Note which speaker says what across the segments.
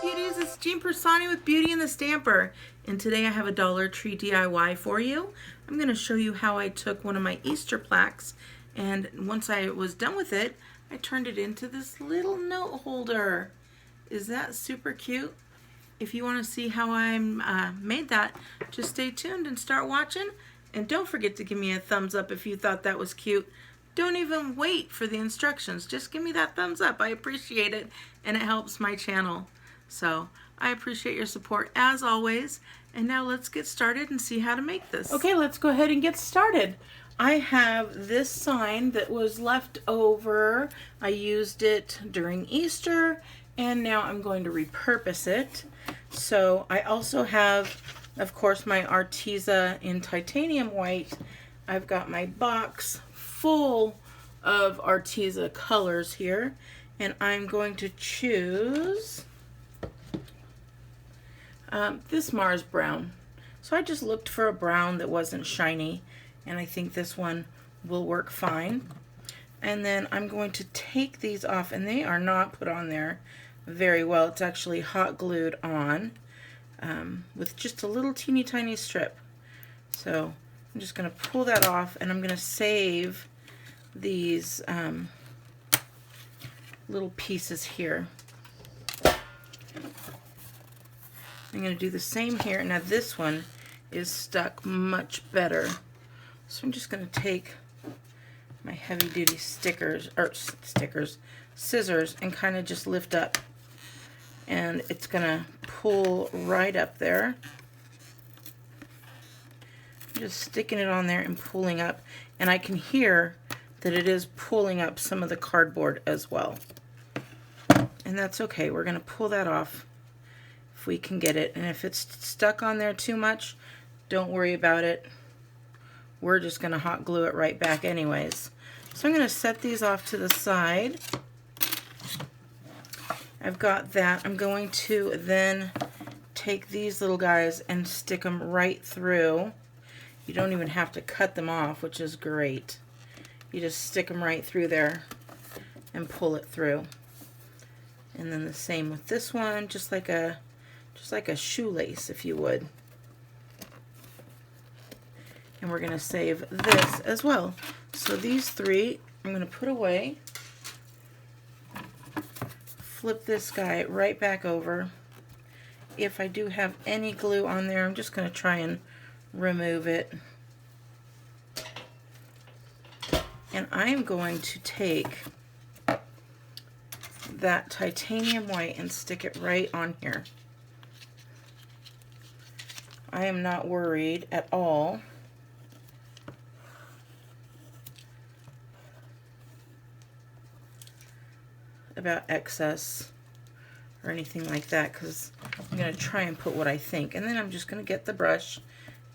Speaker 1: Beauties, it's Jean Piersanti with Beauty and the Stamper, and today I have a Dollar Tree DIY for you. I'm going to show you how I took one of my Easter plaques, and once I was done with it, I turned it into this little note holder. Is that super cute? If you want to see how I made that, just stay tuned and start watching, and don't forget to give me a thumbs up if you thought that was cute. Don't even wait for the instructions. Just give me that thumbs up. I appreciate it, and it helps my channel. So I appreciate your support as always. And now let's get started and see how to make this. Okay, let's go ahead and get started. I have this sign that was left over. I used it during Easter, and now I'm going to repurpose it. So I also have, of course, my Arteza in titanium white. I've got my box full of Arteza colors here, and I'm going to choose this Mars brown. So I just looked for a brown that wasn't shiny, and I think this one will work fine. And then I'm going to take these off, and they are not put on there very well. It's actually hot glued on with just a little teeny tiny strip. So I'm just going to pull that off, and I'm going to save these little pieces here. I'm going to do the same here. Now this one is stuck much better. So I'm just going to take my heavy duty scissors, and kind of just lift up. And it's going to pull right up there. I'm just sticking it on there and pulling up. And I can hear that it is pulling up some of the cardboard as well. And that's okay. We're going to pull that off if we can get it. And if it's stuck on there too much, don't worry about it. We're just going to hot glue it right back anyways. So I'm going to set these off to the side. I've got that. I'm going to then take these little guys and stick them right through. You don't even have to cut them off, which is great. You just stick them right through there and pull it through. And then the same with this one, just like a shoelace, if you would. And we're going to save this as well. So these three I'm going to put away. Flip this guy right back over. If I do have any glue on there, I'm just going to try and remove it. And I'm going to take that titanium white and stick it right on here. I am not worried at all about excess or anything like that, because I'm going to try and put what I think. And then I'm just going to get the brush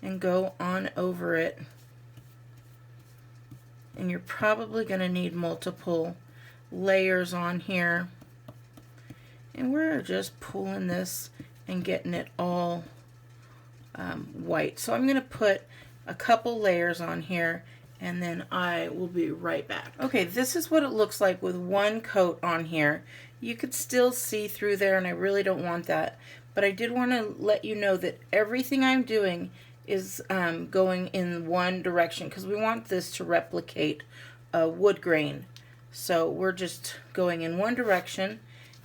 Speaker 1: and go on over it. And you're probably going to need multiple layers on here. And we're just pulling this and getting it all white. So I'm going to put a couple layers on here, and then I will be right back. Okay, this is what it looks like with one coat on here. You could still see through there, and I really don't want that. But I did want to let you know that everything I'm doing is going in one direction, because we want this to replicate a wood grain. So we're just going in one direction,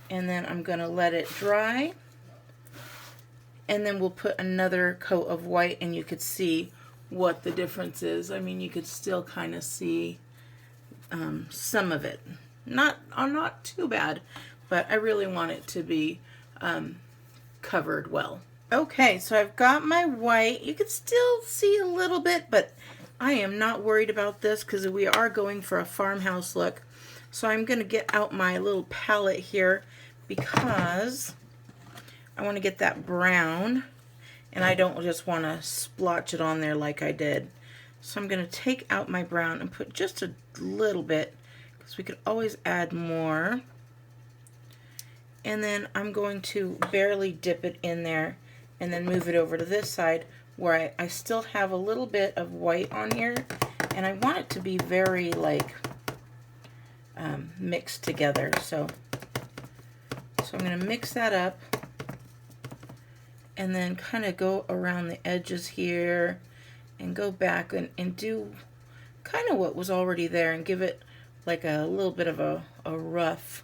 Speaker 1: and then I'm going to let it dry, and then we'll put another coat of white, and you could see what the difference is. I mean, you could still kind of see some of it. Not too bad, but I really want it to be covered well. Okay, so I've got my white. You can still see a little bit, but I am not worried about this because we are going for a farmhouse look. So I'm going to get out my little palette here because I want to get that brown, and I don't just want to splotch it on there like I did. So I'm going to take out my brown and put just a little bit, because we could always add more. And then I'm going to barely dip it in there and then move it over to this side where I still have a little bit of white on here, and I want it to be very like mixed together. So I'm going to mix that up and then kind of go around the edges here and go back and do kind of what was already there and give it like a little bit of a rough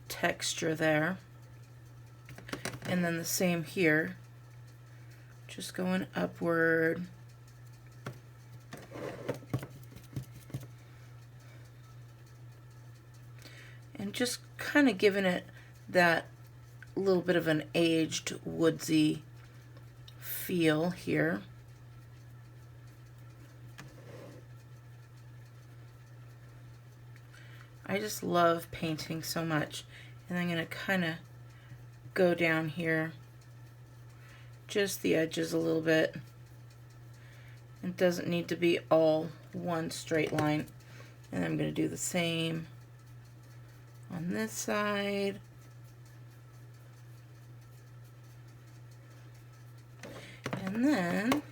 Speaker 1: texture there. And then the same here, just going upward. And just kind of giving it that little bit of an aged woodsy feel here. I just love painting so much. And I'm going to kind of go down here, just the edges a little bit. It doesn't need to be all one straight line. And I'm going to do the same on this side. And then I'm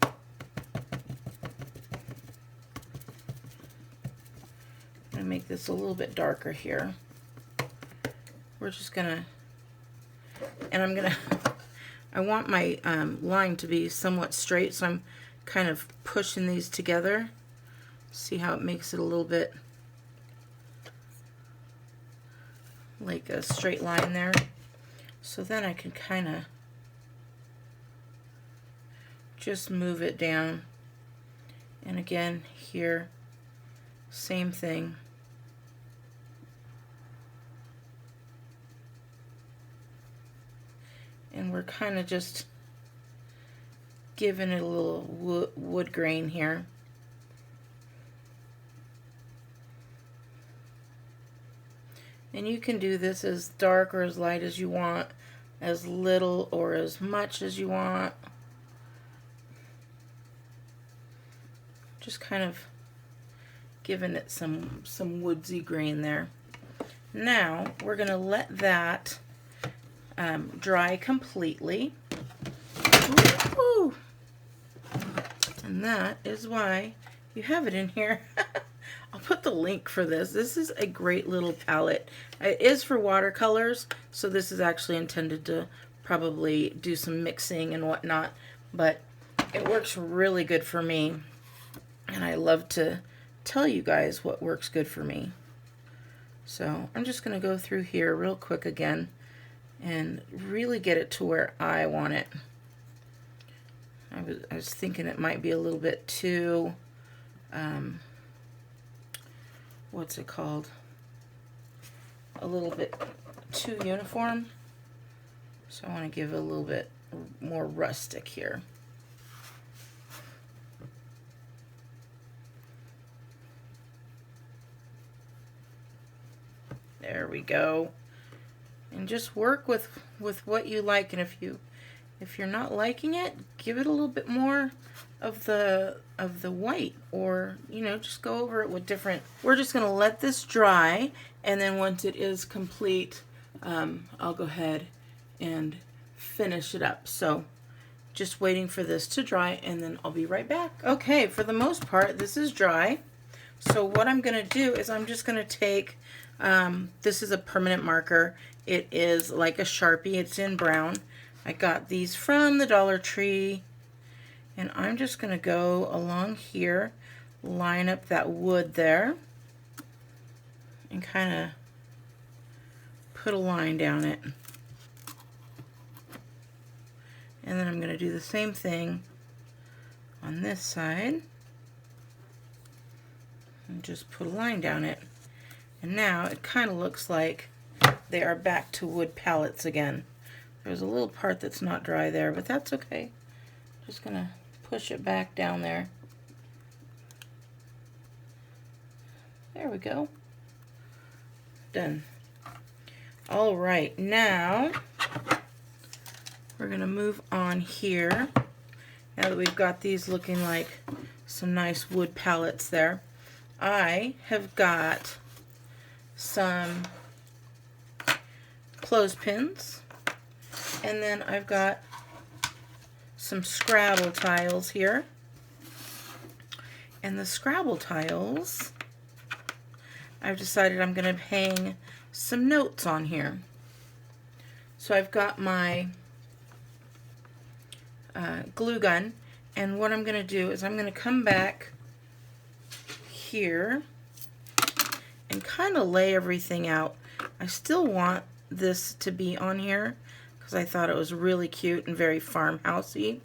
Speaker 1: going to make this a little bit darker here. We're just going to, and I'm going to, I want my line to be somewhat straight, so I'm kind of pushing these together. See how it makes it a little bit like a straight line there. So then I can kind of just move it down. And again, here, same thing. And we're kind of just giving it a little wood grain here. And you can do this as dark or as light as you want, as little or as much as you want. Just kind of giving it some woodsy grain there. Now we're going to let that dry completely. Woo-hoo. And that is why you have it in here. I'll put the link for this. This is a great little palette. It is for watercolors, so this is actually intended to probably do some mixing and whatnot, but it works really good for me, and I love to tell you guys what works good for me. So I'm just going to go through here real quick again and really get it to where I want it. I was thinking it might be a little bit too what's it called? A little bit too uniform. So I want to give it a little bit more rustic here. There we go. And just work with what you like, and if you're not liking it, give it a little bit more of the white, or just go over it with different. We're just going to let this dry, and then once it is complete, I'll go ahead and finish it up. So just waiting for this to dry, and then I'll be right back. Okay, for the most part this is dry. So what I'm going to do is I'm just going to take this is a permanent marker. It is like a Sharpie. It's in brown. I got these from the Dollar Tree, and I'm just going to go along here, line up that wood there, and kind of put a line down it. And then I'm going to do the same thing on this side and just put a line down it. And now it kind of looks like they are back to wood palettes again. There's a little part that's not dry there, but that's okay. Just going to push it back down there. There we go. Done. All right, now we're going to move on here. Now that we've got these looking like some nice wood palettes there, I have got some clothespins, and then I've got some Scrabble tiles here. And the Scrabble tiles, I've decided I'm going to hang some notes on here. So I've got my glue gun, and what I'm going to do is I'm going to come back here and kind of lay everything out. I still want this to be on here because I thought it was really cute and very farmhousey.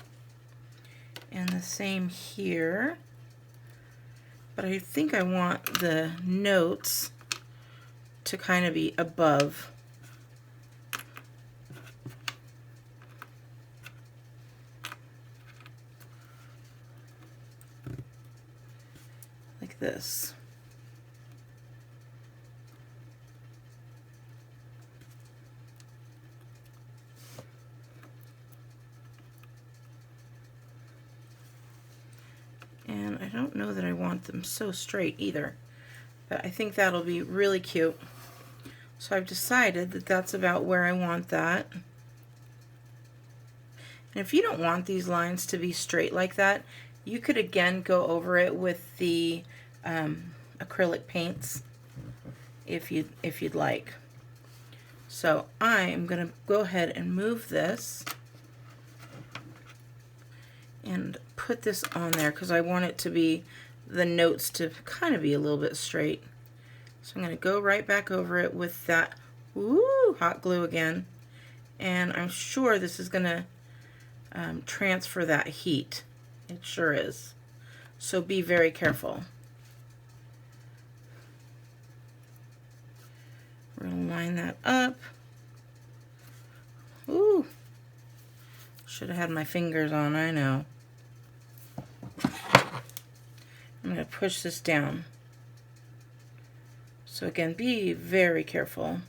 Speaker 1: And the same here. But I think I want the notes to kind of be above. Like this. And I don't know that I want them so straight either, but I think that'll be really cute. So I've decided that that's about where I want that. And if you don't want these lines to be straight like that, you could again go over it with the acrylic paints if you'd like. So I am going to go ahead and move this and put this on there because I want it to be, the notes to kind of be a little bit straight. So I'm going to go right back over it with that hot glue again, and I'm sure this is going to transfer that heat. It sure is. So be very careful. We're going to line that up. Ooh, should have had my fingers on, I know. I'm going to push this down. So again, be very careful.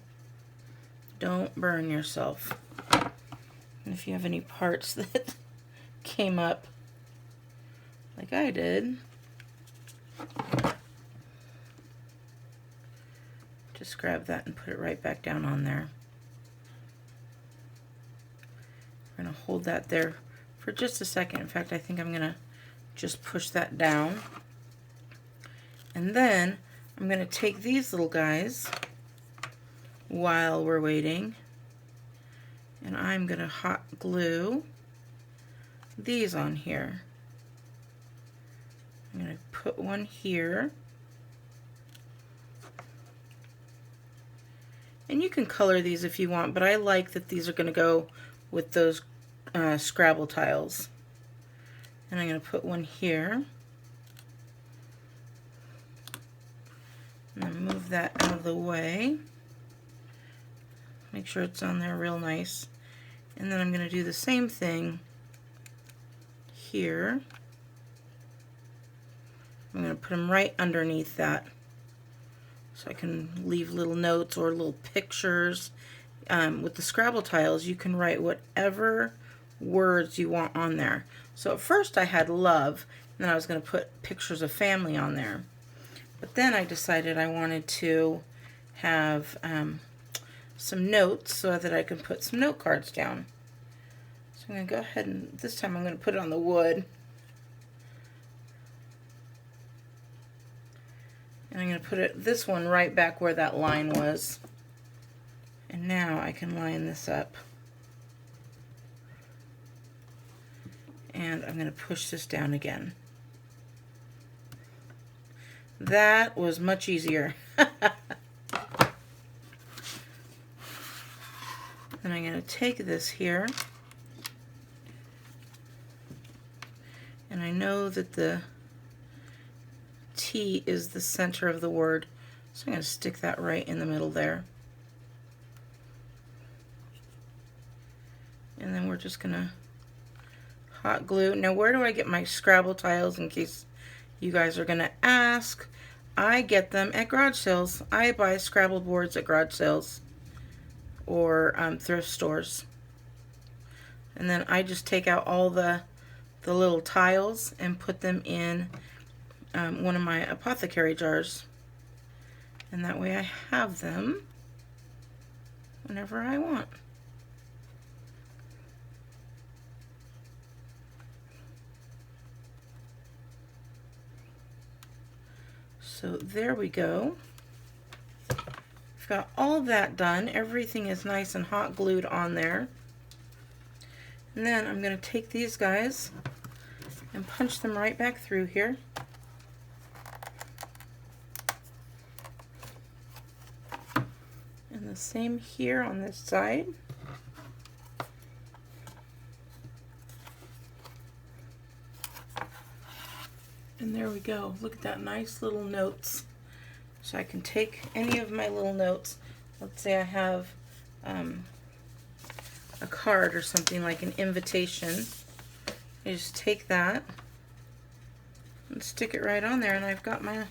Speaker 1: Don't burn yourself. And if you have any parts that came up like I did, just grab that and put it right back down on there. We're going to hold that there for just a second. In fact, I think I'm going to just push that down. And then I'm going to take these little guys while we're waiting, and I'm going to hot glue these on here. I'm going to put one here. And you can color these if you want, but I like that these are going to go with those Scrabble tiles. And I'm going to put one here. And then move that out of the way. Make sure it's on there real nice. And then I'm going to do the same thing here. I'm going to put them right underneath that, so I can leave little notes or little pictures. With the Scrabble tiles, you can write whatever words you want on there. So at first I had love, and then I was going to put pictures of family on there. But then I decided I wanted to have some notes so that I can put some note cards down. So I'm going to go ahead and this time I'm going to put it on the wood. And I'm going to put this one right back where that line was. And now I can line this up. And I'm going to push this down again. That was much easier. Then I'm going to take this here, and I know that the T is the center of the word, so I'm going to stick that right in the middle there. And then we're just going to hot glue. Now, where do I get my Scrabble tiles, in case you guys are going to ask? I get them at garage sales. I buy Scrabble boards at garage sales or thrift stores. And then I just take out all the little tiles and put them in one of my apothecary jars. And that way I have them whenever I want. So there we go. We've got all that done. Everything is nice and hot glued on there. And then I'm going to take these guys and punch them right back through here. And the same here on this side. And there we go. Look at that nice little notes. So I can take any of my little notes. Let's say I have a card or something like an invitation. I just take that and stick it right on there, and I've got my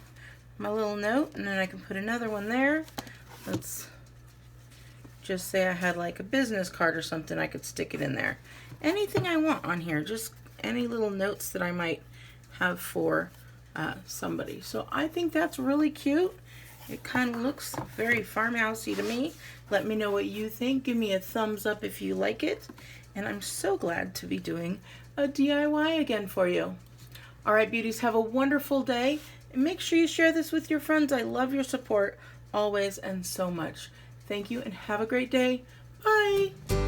Speaker 1: little note, and then I can put another one there. Let's just say I had like a business card or something, I could stick it in there. Anything I want on here, just any little notes that I might have for somebody. So I think that's really cute. It kind of looks very farmhousey to me. Let me know what you think. Give me a thumbs up if you like it. And I'm so glad to be doing a DIY again for you. All right, beauties, have a wonderful day. And make sure you share this with your friends. I love your support always and so much. Thank you and have a great day. Bye.